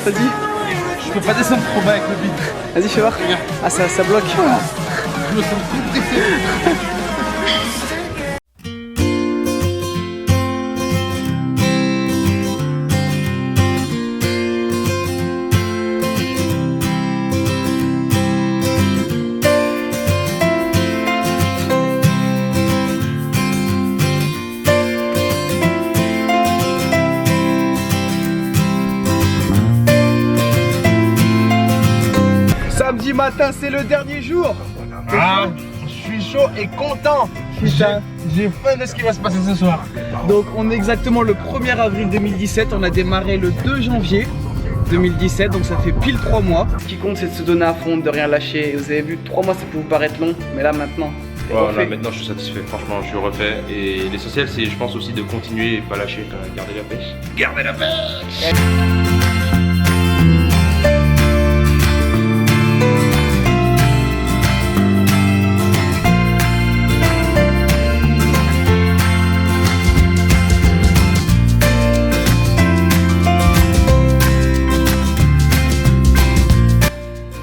Vas-y. Je peux pas descendre trop bas avec le bide. Vas-y, fais voir. Regarde. Ah, ça bloque. Je me sens compressé. Samedi matin, c'est le dernier jour. Ah, je suis chaud et content. Putain. J'ai faim de ce qui va se passer ce soir. Donc on est exactement le 1er avril 2017, on a démarré le 2 janvier 2017, donc ça fait pile 3 mois. Ce qui compte c'est de se donner à fond, de rien lâcher. Vous avez vu, 3 mois ça peut vous paraître long, mais là maintenant, c'est Voilà, refait. maintenant je suis satisfait, franchement je suis refait. Et l'essentiel c'est je pense aussi de continuer et pas lâcher, garder la pêche. Garder la pêche.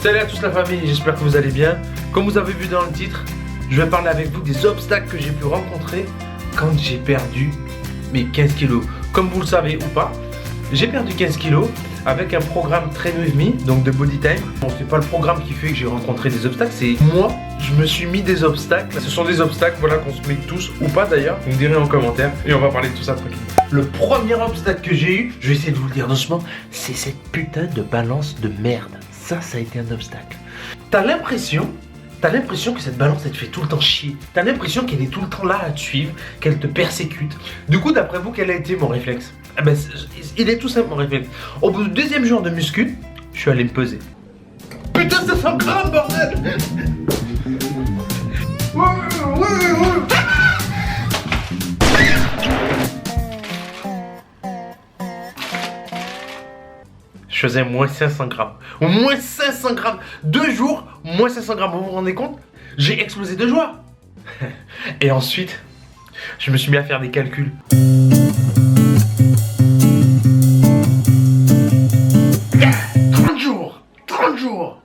Salut à tous la famille, j'espère que vous allez bien. Comme vous avez vu dans le titre, je vais parler avec vous des obstacles que j'ai pu rencontrer quand j'ai perdu mes 15 kilos. Comme vous le savez ou pas, j'ai perdu 15 kilos avec un programme Train With Me, donc de Body Time. Bon, c'est pas le programme qui fait que j'ai rencontré des obstacles, c'est moi, je me suis mis des obstacles. Ce sont des obstacles, voilà, qu'on se met tous ou pas d'ailleurs. Vous me direz en commentaire et on va parler de tout ça tranquillement. Le premier obstacle que j'ai eu, je vais essayer de vous le dire doucement, c'est cette putain de balance de merde. Ça a été un obstacle. T'as l'impression que cette balance elle te fait tout le temps chier. T'as l'impression qu'elle est tout le temps là à te suivre, qu'elle te persécute. Du coup, d'après vous, quel a été mon réflexe? Eh ben, il est tout simple mon réflexe. Au bout du 2e jour de muscu, je suis allé me peser. Putain, ça sent grave, bordel! Je faisais moins 500 grammes. Moins 500 grammes. 2 jours, moins 500 grammes. Vous vous rendez compte? J'ai explosé de joie. Et ensuite, je me suis mis à faire des calculs. Ah, 30 jours.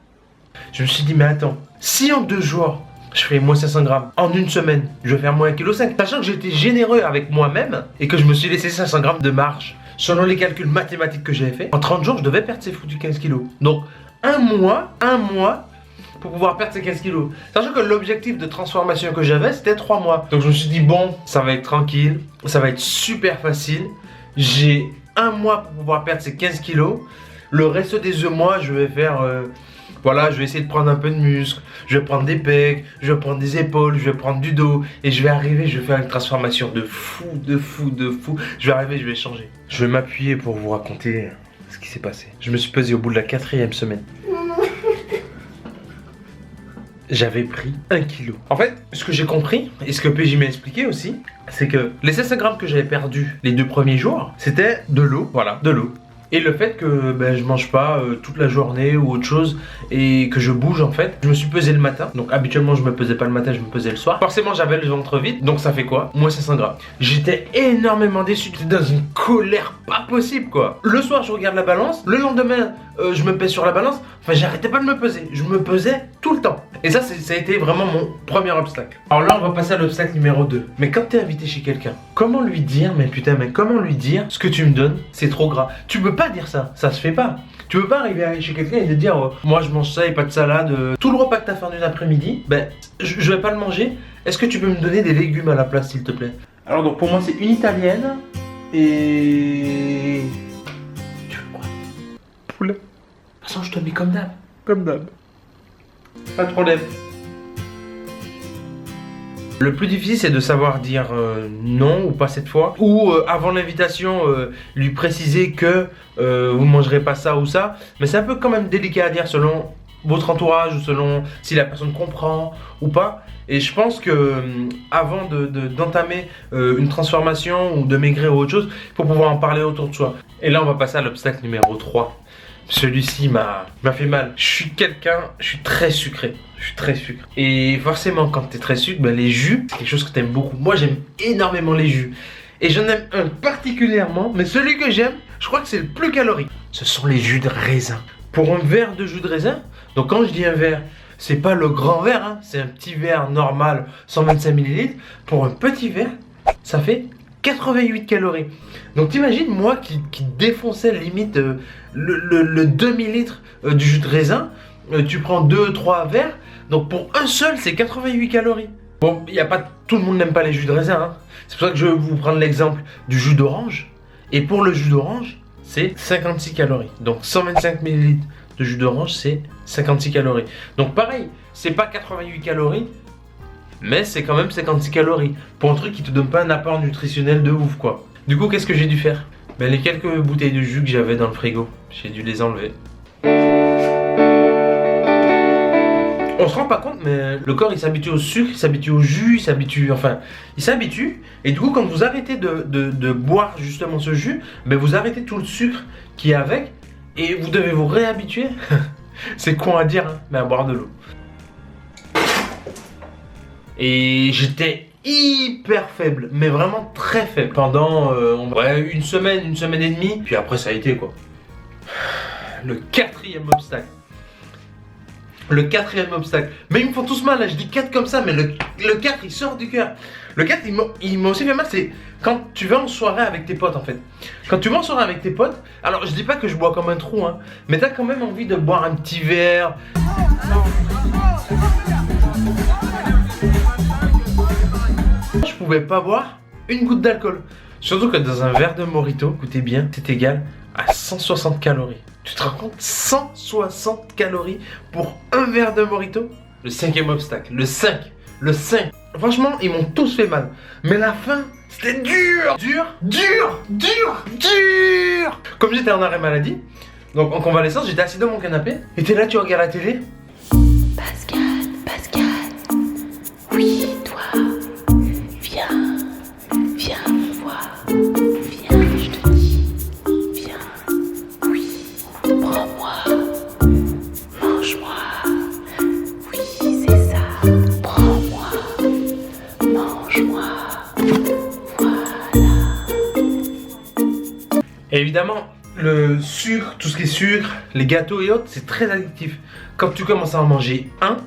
Je me suis dit, mais attends, si en 2 jours, je fais moins 500 grammes, en une semaine, je vais faire moins 1,5 kg. Sachant que j'étais généreux avec moi-même et que je me suis laissé 500 grammes de marge. Selon les calculs mathématiques que j'avais fait, en 30 jours, je devais perdre ces foutus 15 kilos. Donc, un mois pour pouvoir perdre ces 15 kilos. Sachant que l'objectif de transformation que j'avais, c'était 3 mois. Donc, je me suis dit, bon, ça va être tranquille, ça va être super facile. J'ai 1 mois pour pouvoir perdre ces 15 kilos. Le reste des 2 mois, je vais faire... Voilà, je vais essayer de prendre un peu de muscle, je vais prendre des pecs, je vais prendre des épaules, je vais prendre du dos et je vais arriver, je vais faire une transformation de fou. Je vais arriver, je vais changer. Je vais m'appuyer pour vous raconter ce qui s'est passé. Je me suis pesé au bout de la 4e semaine. J'avais pris 1 kilo. En fait, ce que j'ai compris, et ce que PJ m'a expliqué aussi, c'est que les 500 grammes que j'avais perdus les 2 premiers jours, c'était de l'eau, voilà, de l'eau. Et le fait que je mange pas toute la journée ou autre chose et que je bouge en fait, je me suis pesé le matin. Donc habituellement je me pesais pas le matin, je me pesais le soir. Forcément j'avais le ventre vide, donc ça fait quoi? Moins 500 grammes. J'étais énormément déçu, j'étais dans une colère pas possible quoi. Le soir je regarde la balance, le lendemain je me pèse sur la balance. Enfin j'arrêtais pas de me peser, je me pesais tout le temps. Et ça a été vraiment mon premier obstacle. Alors là on va passer à l'obstacle numéro 2. Mais quand t'es invité chez quelqu'un, comment lui dire, mais comment lui dire ce que tu me donnes c'est trop gras? Tu peux pas dire ça se fait pas. Tu peux pas arriver chez quelqu'un et te dire moi je mange ça et pas de salade. Tout le repas que t'as fait en une après-midi, je vais pas le manger. Est-ce que tu peux me donner des légumes à la place s'il te plaît? Alors donc pour moi c'est une italienne et... Tu veux quoi? Poulet. De toute façon je te mets comme d'hab. Comme d'hab. Pas de problème. Le plus difficile c'est de savoir dire non ou pas cette fois. Ou avant l'invitation lui préciser que vous ne mangerez pas ça ou ça. Mais c'est un peu quand même délicat à dire selon votre entourage ou selon si la personne comprend ou pas. Et je pense que avant d'entamer une transformation ou de maigrir ou autre chose, il faut pouvoir en parler autour de soi. Et là on va passer à l'obstacle numéro 3. Celui-ci m'a fait mal. Je suis très sucré. Je suis très sucré. Et forcément, quand t'es très sucré, les jus, c'est quelque chose que t'aimes beaucoup. Moi, j'aime énormément les jus. Et j'en aime un particulièrement, mais celui que j'aime, Je crois que c'est le plus calorique. Ce sont les jus de raisin. Pour un verre de jus de raisin, donc quand je dis un verre, c'est pas le grand verre, hein, c'est un petit verre normal, 125 ml. Pour un petit verre, ça fait 88 calories. Donc t'imagines moi qui défonçait limite le demi-litre du jus de raisin, tu prends 2-3 verres, donc pour un seul c'est 88 calories. Bon, il y a pas, tout le monde n'aime pas les jus de raisin, hein. C'est pour ça que je vais vous prendre l'exemple du jus d'orange. Et pour le jus d'orange, c'est 56 calories. Donc 125 ml de jus d'orange, c'est 56 calories. Donc pareil, c'est pas 88 calories, mais c'est quand même 56 calories. Pour un truc qui te donne pas un apport nutritionnel de ouf, quoi. Du coup, qu'est-ce que j'ai dû faire? Ben, les quelques bouteilles de jus que j'avais dans le frigo, j'ai dû les enlever. On se rend pas compte, mais le corps il s'habitue au sucre, il s'habitue au jus, il s'habitue. Et du coup, quand vous arrêtez de boire justement ce jus, ben vous arrêtez tout le sucre qui est avec et vous devez vous réhabituer. C'est con à dire, hein, mais à boire de l'eau. Et j'étais hyper faible, mais vraiment très faible. Pendant une semaine et demie, puis après ça a été quoi. Le quatrième obstacle. Mais ils me font tous mal, là, je dis 4 comme ça, mais le 4 il sort du cœur. Le 4 il m'a aussi fait mal, c'est quand tu vas en soirée avec tes potes en fait. Quand tu vas en soirée avec tes potes, alors je dis pas que je bois comme un trou, hein, mais t'as quand même envie de boire un petit verre. Je pouvais pas boire une goutte d'alcool. Surtout que dans un verre de Mojito, écoutez bien, c'est égal à 160 calories. Tu te rends compte? 160 calories pour un verre de Mojito? Le cinquième obstacle, le 5. Franchement, ils m'ont tous fait mal. Mais la fin, c'était dur. Comme j'étais en arrêt maladie, donc en convalescence, j'étais assis dans mon canapé. Et t'es là, tu regardes la télé. Pascal, oui, toi, viens me voir. Viens, je te dis, viens, oui, prends-moi, mange-moi, oui, c'est ça, prends-moi, mange-moi, voilà. Et évidemment, le sucre, tout ce qui est sucre, les gâteaux et autres, c'est très addictif. Quand tu commences à en manger un,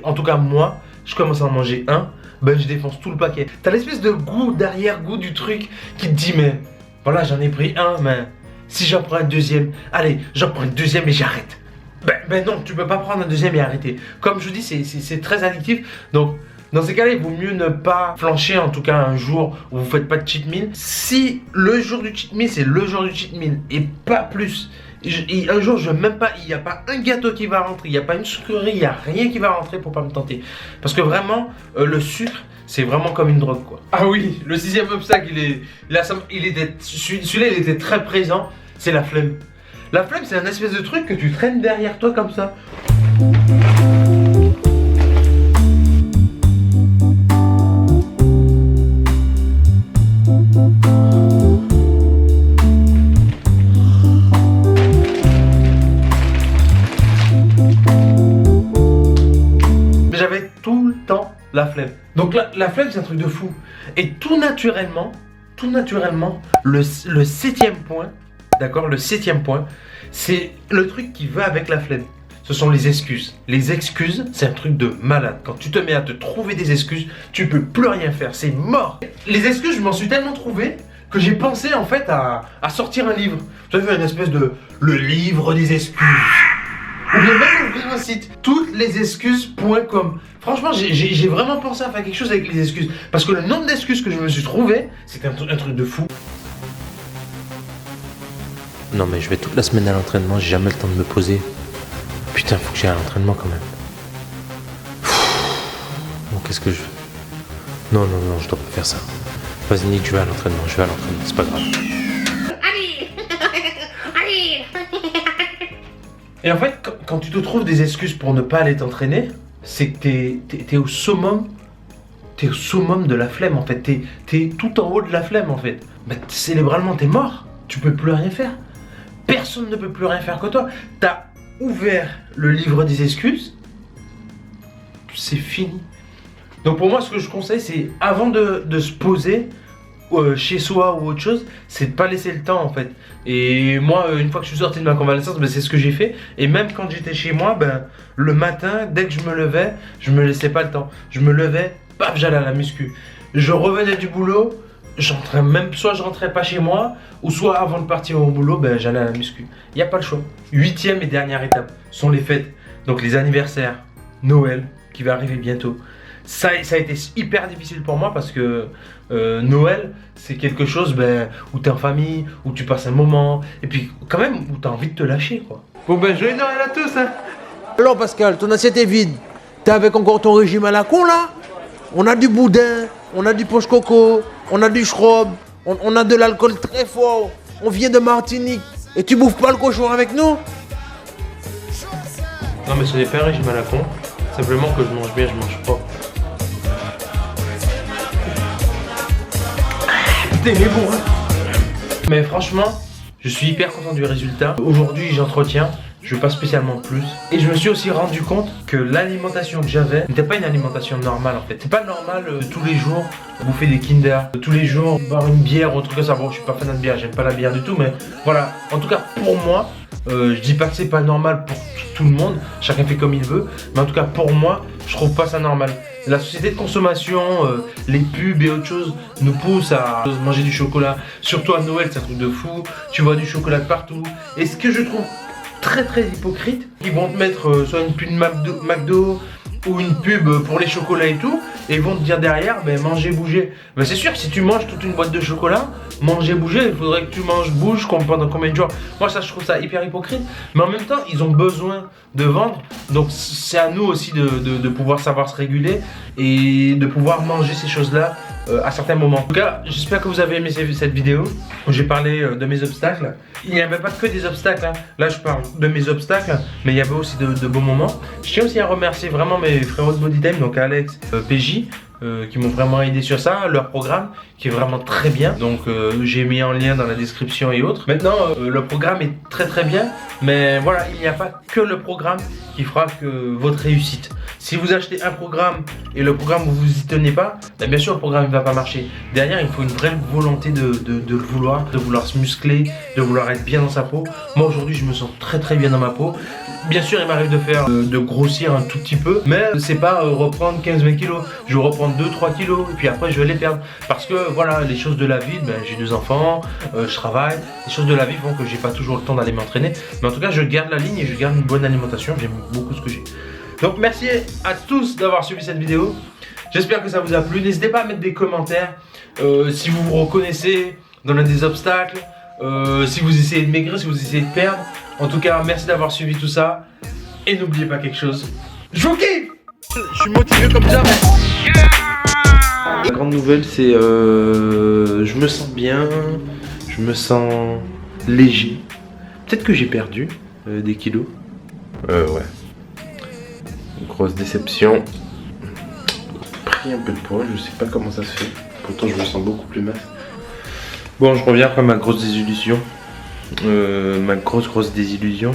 en tout cas moi, je commence à en manger un, je défonce tout le paquet. T'as l'espèce de goût, d'arrière-goût du truc qui te dit mais voilà, j'en ai pris un, mais si j'en prends un deuxième, allez, j'en prends un deuxième et j'arrête. Non, tu peux pas prendre un deuxième et arrêter. Comme je vous dis, c'est très addictif. Donc dans ces cas-là, il vaut mieux ne pas flancher, en tout cas un jour où vous faites pas de cheat meal. Si le jour du cheat meal, c'est le jour du cheat meal et pas plus. Un jour, je même pas, il n'y a pas un gâteau qui va rentrer, il n'y a pas une sucrerie, il n'y a rien qui va rentrer pour pas me tenter. Parce que vraiment, le sucre, c'est vraiment comme une drogue, quoi. Ah oui, le sixième obstacle, celui-là, il était très présent, c'est la flemme. La flemme, c'est un espèce de truc que tu traînes derrière toi comme ça. J'avais tout le temps la flemme. Donc la flemme, c'est un truc de fou. Et tout naturellement, le septième point, d'accord, le septième point, c'est le truc qui va avec la flemme. Ce sont les excuses. Les excuses, c'est un truc de malade. Quand tu te mets à te trouver des excuses, tu peux plus rien faire, c'est mort. Les excuses, je m'en suis tellement trouvé que j'ai pensé en fait à sortir un livre. J'avais fait une espèce de le livre des excuses. Ou bien même ouvrir un site, toutes-les-excuses.com. Franchement, j'ai vraiment pensé à faire quelque chose avec les excuses. Parce que le nombre d'excuses que je me suis trouvé, c'était un truc de fou. Non mais je vais toute la semaine à l'entraînement, j'ai jamais le temps de me poser. Putain, faut que j'aille à l'entraînement quand même. Bon, qu'est-ce que je... Non, je dois pas faire ça. Vas-y Nick, je vais à l'entraînement, c'est pas grave. Et en fait, quand tu te trouves des excuses pour ne pas aller t'entraîner, c'est que t'es au summum. T'es au summum de la flemme en fait. T'es tout en haut de la flemme en fait. Cérébralement, t'es mort. Tu peux plus rien faire. Personne ne peut plus rien faire que toi. T'as ouvert le livre des excuses. C'est fini. Donc pour moi, ce que je conseille, c'est avant de se poser, chez soi ou autre chose, c'est de pas laisser le temps en fait. Et moi, une fois que je suis sorti de ma convalescence, ben, c'est ce que j'ai fait. Et même quand j'étais chez moi, ben, le matin, dès que je me levais, je me laissais pas le temps. Je me levais, paf, j'allais à la muscu. Je revenais du boulot, j'entrais même, soit je rentrais pas chez moi, ou soit avant de partir au boulot, ben, j'allais à la muscu. Il n'y a pas le choix. 8e et dernière étape sont les fêtes. Donc les anniversaires, Noël, qui va arriver bientôt. Ça a été hyper difficile pour moi parce que Noël, c'est quelque chose où tu es en famille, où tu passes un moment, et puis quand même où tu as envie de te lâcher, quoi. Bon ben, joyeux Noël à tous, hein. Alors Pascal, ton assiette est vide. T'es avec encore ton régime à la con là? On a du boudin, on a du poche coco, on a du schrob, on a de l'alcool très fort, on vient de Martinique. Et tu bouffes pas le cochon avec nous? Non mais ce n'est pas un régime à la con, simplement que je mange bien, je mange pas. T'es bourré. Mais franchement, je suis hyper content du résultat. Aujourd'hui, j'entretiens, je veux pas spécialement plus. Et je me suis aussi rendu compte que l'alimentation que j'avais n'était pas une alimentation normale en fait. C'est pas normal tous les jours bouffer des Kinder, tous les jours boire une bière ou un truc comme ça. Bon, je suis pas fan de bière, j'aime pas la bière du tout, mais voilà. En tout cas, pour moi, je dis pas que c'est pas normal pour tout le monde, chacun fait comme il veut, mais en tout cas pour moi, je trouve pas ça normal. La société de consommation, les pubs et autres choses nous poussent à manger du chocolat. Surtout à Noël, c'est un truc de fou. Tu vois du chocolat de partout. Et ce que je trouve très très hypocrite, ils vont te mettre soit une pub McDo ou une pub pour les chocolats et tout, et ils vont te dire derrière, ben manger, bouger. Ben c'est sûr que si tu manges toute une boîte de chocolat, manger, bouger, il faudrait que tu manges, bouges pendant combien de jours. Moi ça je trouve ça hyper hypocrite, mais en même temps ils ont besoin de vendre, donc c'est à nous aussi de pouvoir savoir se réguler et de pouvoir manger ces choses-là à certains moments. En tout cas, j'espère que vous avez aimé cette vidéo où j'ai parlé de mes obstacles. Il n'y avait pas que des obstacles, hein. Là je parle de mes obstacles, mais il y avait aussi de beaux moments. Je tiens aussi à remercier vraiment mes frérots de Bodytime, donc Alex, PJ, qui m'ont vraiment aidé sur ça, leur programme qui est vraiment très bien, donc j'ai mis en lien dans la description et autres. Maintenant le programme est très très bien, mais voilà, il n'y a pas que le programme qui fera que votre réussite. Si vous achetez un programme et le programme vous y tenez pas, bien sûr le programme ne va pas marcher. Derrière il faut une vraie volonté de vouloir se muscler, de vouloir être bien dans sa peau. Moi aujourd'hui je me sens très très bien dans ma peau. Bien sûr il m'arrive de grossir un tout petit peu, mais c'est pas reprendre 15-20 kilos. Je vais reprendre 2-3 kilos et puis après je vais les perdre. Parce que voilà, les choses de la vie, j'ai 2 enfants, je travaille, les choses de la vie font que j'ai pas toujours le temps d'aller m'entraîner. Mais en tout cas je garde la ligne et je garde une bonne alimentation, j'aime beaucoup ce que j'ai. Donc merci à tous d'avoir suivi cette vidéo. J'espère que ça vous a plu. N'hésitez pas à mettre des commentaires si vous vous reconnaissez dans l'un des obstacles, si vous essayez de maigrir, si vous essayez de perdre. En tout cas, merci d'avoir suivi tout ça. Et n'oubliez pas quelque chose. Je vous kiffe. Je suis motivé comme jamais. La grande nouvelle, c'est je me sens bien, je me sens léger. Peut-être que j'ai perdu des kilos. Ouais. Une grosse déception. Pris un peu de poids, je sais pas comment ça se fait. Pourtant, je me sens beaucoup plus mince. Bon, je reviens après ma grosse désillusion. Ma grosse désillusion.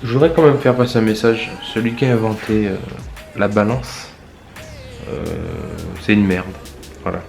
Je voudrais quand même faire passer un message. Celui qui a inventé la balance, c'est une merde. Voilà.